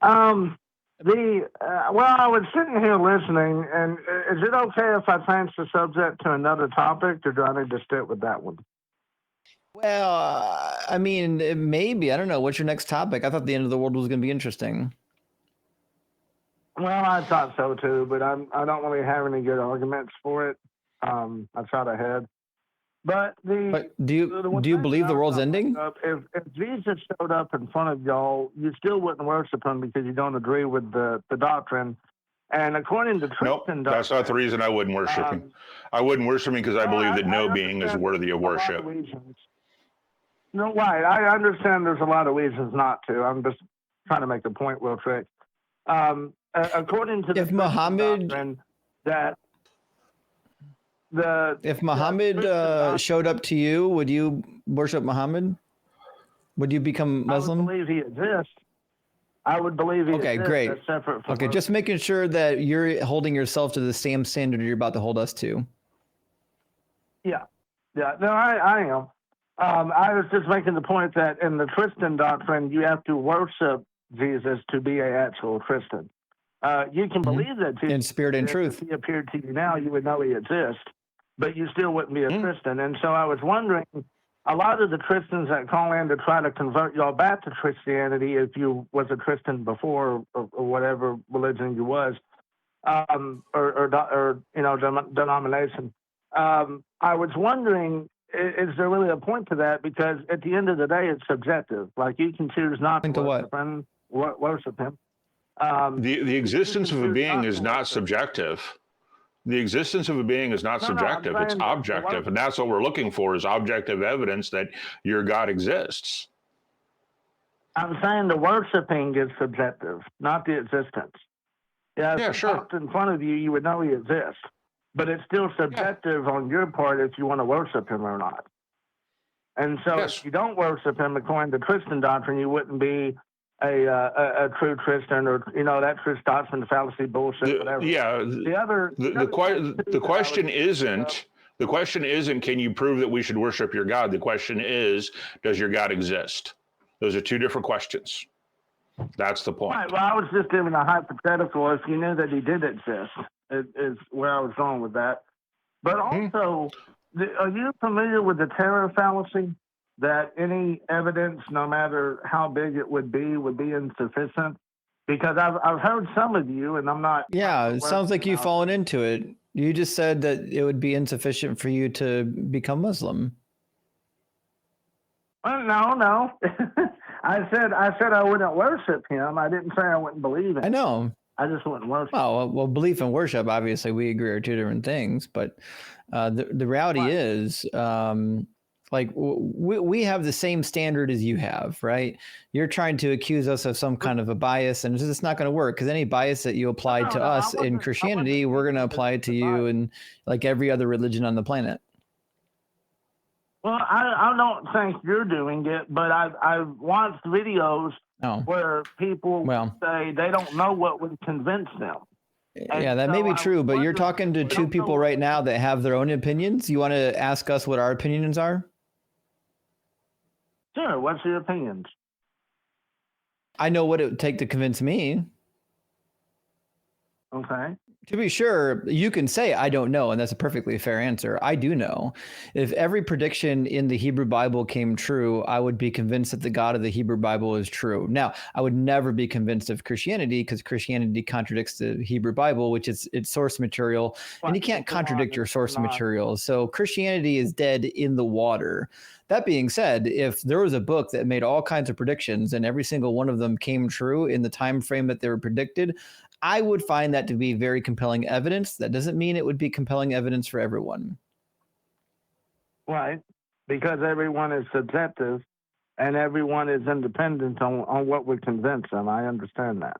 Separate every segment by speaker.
Speaker 1: Well, I was sitting here listening, and is it okay if I change the subject to another topic, or do I need to stick with that one?
Speaker 2: Well, I mean, maybe. I don't know. What's your next topic? I thought the end of the world was going to be interesting.
Speaker 1: Well, I thought so too, but I don't really have any good arguments for it. I tried ahead, but
Speaker 2: But do you believe the world's ending?
Speaker 1: If Jesus showed up in front of y'all, you still wouldn't worship him because you don't agree with the doctrine. And according to
Speaker 3: Nope,
Speaker 1: Christian
Speaker 3: that's not the reason I wouldn't worship him. I wouldn't worship him because I believe that no being is worthy of worship.
Speaker 1: No, right. I understand there's a lot of reasons not to. I'm just trying to make a point real quick. According to
Speaker 2: if Muhammad
Speaker 1: doctrine, that
Speaker 2: if Muhammad showed up to you, would you worship Muhammad? Would you become Muslim?
Speaker 1: I would believe he exists. I would believe he
Speaker 2: exists. Okay, great.
Speaker 1: Separate from
Speaker 2: just making sure that you're holding yourself to the same standard you're about to hold us to.
Speaker 1: Yeah. No, I am. I was just making the point that in the Christian doctrine, you have to worship Jesus to be an actual Christian. You can believe that Jesus,
Speaker 2: in spirit and truth.
Speaker 1: If he appeared to you now, you would know he exists, but you still wouldn't be a Christian. And so I was wondering, a lot of the Christians that call in to try to convert y'all back to Christianity, if you was a Christian before or whatever religion you was, or denomination. I was wondering, is there really a point to that? Because at the end of the day, it's subjective. Like, you can choose not to worship him.
Speaker 3: The existence of a being is not subjective. The existence of a being is not subjective. It's objective. And that's what we're looking for, is objective evidence that your God exists.
Speaker 1: I'm saying the worshiping is subjective, not the existence. Yeah, sure. If in front of you, you would know he exists. But it's still subjective on your part if you want to worship him or not. And so if you don't worship him according to Christian doctrine, you wouldn't be a true Christian, or that true doctrine, fallacy, bullshit, whatever.
Speaker 3: The question isn't can you prove that we should worship your God? The question is, does your God exist? Those are two different questions. That's the point.
Speaker 1: Right. Well, I was just giving a hypothetical. If you knew that he did exist, is where I was going with that. But also, are you familiar with the terra fallacy? That any evidence, no matter how big it would be insufficient? Because I've heard some of you, and I'm not.
Speaker 2: Yeah, it sounds like you've fallen into it. You just said that it would be insufficient for you to become Muslim.
Speaker 1: Well, no. I said I wouldn't worship him. I didn't say I wouldn't believe in him.
Speaker 2: I know.
Speaker 1: I just wouldn't worship.
Speaker 2: Well, belief and worship, obviously, we agree are two different things. But the reality is, we have the same standard as you have, right? You're trying to accuse us of some kind of a bias, and it's not going to work, because any bias that you applied to us in Christianity, we're going to apply it to you in like every other religion on the planet.
Speaker 1: Well, I don't think you're doing it, but I've watched videos where people say they don't know what would convince them.
Speaker 2: Yeah, that may be true, but you're talking to two people right now that have their own opinions. You want to ask us what our opinions are?
Speaker 1: Sure. What's your opinions?
Speaker 2: I know what it would take to convince me.
Speaker 1: Okay.
Speaker 2: To be sure, you can say, I don't know, and that's a perfectly fair answer. I do know. If every prediction in the Hebrew Bible came true, I would be convinced that the God of the Hebrew Bible is true. Now, I would never be convinced of Christianity, because Christianity contradicts the Hebrew Bible, which is its source material, and you can't contradict your source material. So Christianity is dead in the water. That being said, if there was a book that made all kinds of predictions and every single one of them came true in the time frame that they were predicted, I would find that to be very compelling evidence. That doesn't mean it would be compelling evidence for everyone.
Speaker 1: Right, because everyone is subjective and everyone is independent on what would convince them. I understand that.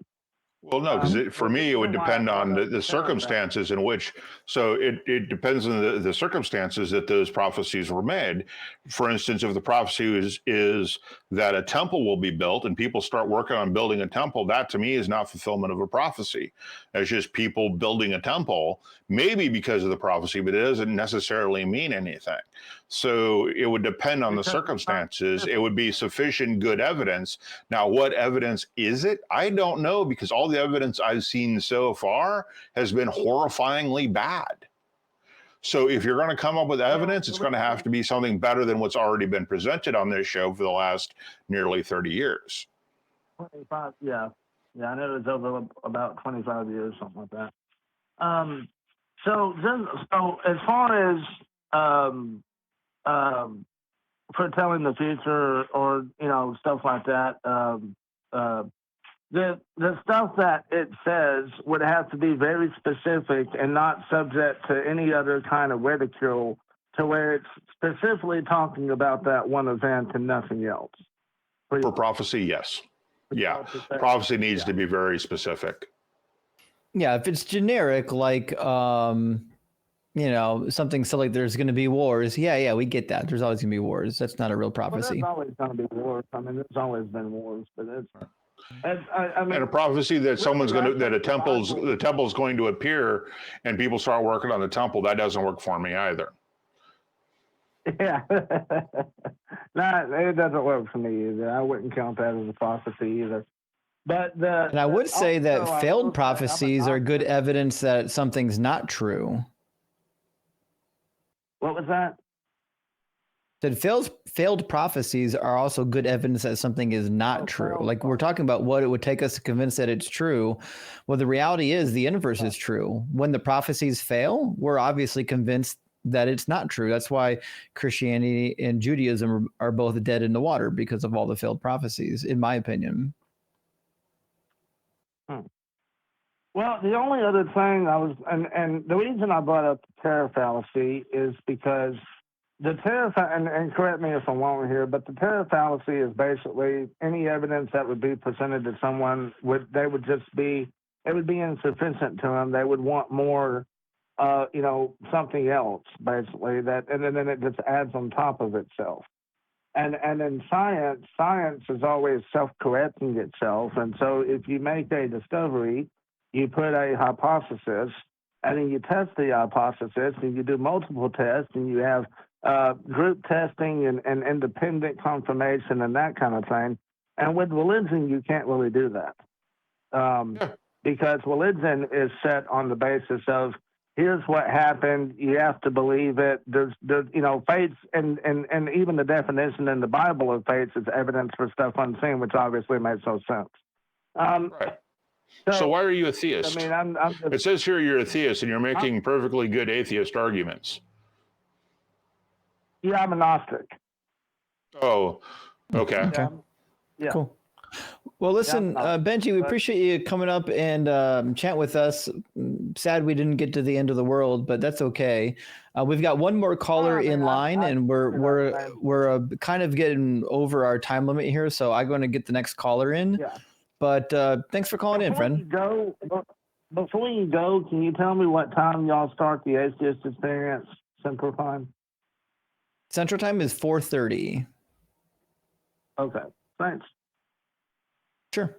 Speaker 3: Well, no, because for me, it would depend on the circumstances in which, so it depends on the circumstances that those prophecies were made. For instance, if the prophecy is that a temple will be built and people start working on building a temple, that to me is not fulfillment of a prophecy. It's just people building a temple, maybe because of the prophecy, but it doesn't necessarily mean anything. So it would depend on the circumstances. It would be sufficient good evidence. Now, what evidence is it? I don't know, because all the evidence I've seen so far has been horrifyingly bad. So if you're going to come up with evidence, it's going to have to be something better than what's already been presented on this show for the last nearly 30 years.
Speaker 1: 25, yeah. Yeah, I know it's over about 25 years, something like that. So as far as foretelling the future, or stuff like that, the stuff that it says would have to be very specific and not subject to any other kind of ridicule, to where it's specifically talking about that one event and nothing else.
Speaker 3: For prophecy, yes. Yeah, prophecy needs to be very specific.
Speaker 2: Yeah, if it's generic, like something so like there's going to be wars. Yeah, we get that. There's always going to be wars. That's not a real prophecy.
Speaker 1: Well, there's always going to be wars. I mean, there's always been wars, but
Speaker 3: and a prophecy that the temple's going to appear, and people start working on the temple, that doesn't work for me either.
Speaker 1: Yeah, no, it doesn't work for me either. I wouldn't count that as a prophecy either. But
Speaker 2: and I would say that failed prophecies are good evidence that something's not true.
Speaker 1: What was that?
Speaker 2: That failed prophecies are also good evidence that something is not true. Like, we're talking about what it would take us to convince that it's true. Well, the reality is the universe is true. When the prophecies fail, we're obviously convinced that it's not true. That's why Christianity and Judaism are both dead in the water, because of all the failed prophecies, in my opinion.
Speaker 1: Well, the only other thing and the reason I brought up the terra fallacy is because the terra, and correct me if I'm wrong here, but the terra fallacy is basically any evidence that would be presented to someone it would be insufficient to them. They would want more, something else, basically, and then it just adds on top of itself. And in science is always self-correcting itself. And so if you make a discovery, you put a hypothesis, and then you test the hypothesis, and you do multiple tests, and you have group testing and independent confirmation and that kind of thing. And with religion, you can't really do that, because religion is set on the basis of, here's what happened, you have to believe it. There's faiths, and even the definition in the Bible of faiths is evidence for stuff unseen, which obviously makes no sense.
Speaker 3: Right. So why are you a theist?
Speaker 1: I mean,
Speaker 3: it says here you're a theist, and you're making perfectly good atheist arguments.
Speaker 1: Yeah, I'm a Gnostic.
Speaker 3: Oh, okay.
Speaker 1: Yeah.
Speaker 2: Cool. Well, listen, Benji, we appreciate you coming up and chat with us. Sad we didn't get to the end of the world, but that's okay. We've got one more caller in line, and we're kind of getting over our time limit here, so I'm going to get the next caller in.
Speaker 1: Yeah.
Speaker 2: But thanks for calling in, friend.
Speaker 1: Before you go, can you tell me what time y'all start the Atheist Experience Central Time?
Speaker 2: Central Time is 4:30.
Speaker 1: Okay, thanks.
Speaker 2: Sure.